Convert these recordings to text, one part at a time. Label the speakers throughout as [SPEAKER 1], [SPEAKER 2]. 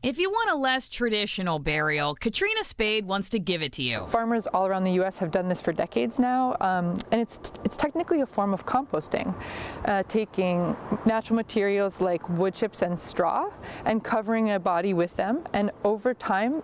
[SPEAKER 1] If you want a less traditional burial, Katrina Spade wants to give it to you.
[SPEAKER 2] Farmers all around the U.S. have done this for decades now, and it's technically a form of composting, taking natural materials like wood chips and straw and covering a body with them. And over time,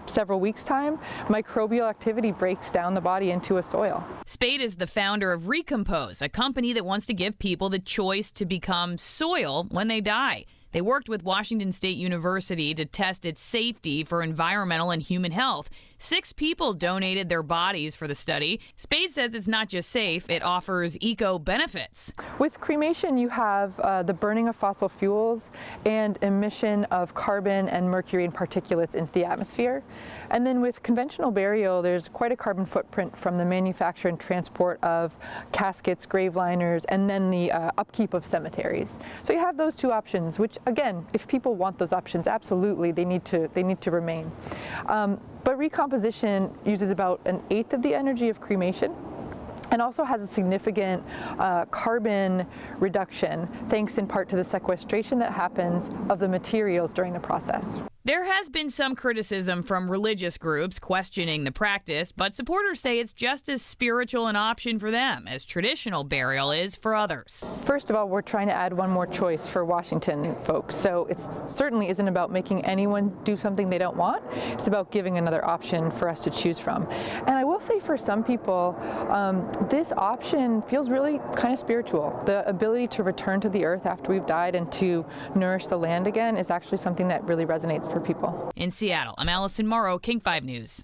[SPEAKER 2] several weeks' time, microbial activity breaks down the body into a soil.
[SPEAKER 1] Spade is the founder of Recompose, a company that wants to give people the choice to become soil when they die. They worked with Washington State University to test its safety for environmental and human health. 6 people donated their bodies for the study. Spade says it's not just safe, it offers eco-benefits.
[SPEAKER 2] With cremation, you have the burning of fossil fuels and emission of carbon and mercury and particulates into the atmosphere. And then with conventional burial, there's quite a carbon footprint from the manufacture and transport of caskets, grave liners, and then the upkeep of cemeteries. So you have those two options, which again, if people want those options, absolutely, they need to remain. But recomposition uses about 1/8 of the energy of cremation and also has a significant carbon reduction, thanks in part to the sequestration that happens of the materials during the process.
[SPEAKER 1] There has been some criticism from religious groups questioning the practice, but supporters say it's just as spiritual an option for them as traditional burial is for others.
[SPEAKER 2] First of all, we're trying to add one more choice for Washington folks. So it certainly isn't about making anyone do something they don't want. It's about giving another option for us to choose from. And I will say for some people, this option feels really kind of spiritual. The ability to return to the earth after we've died and to nourish the land again is actually something that really resonates for people.
[SPEAKER 1] In Seattle, I'm Allison Morrow, King 5 News.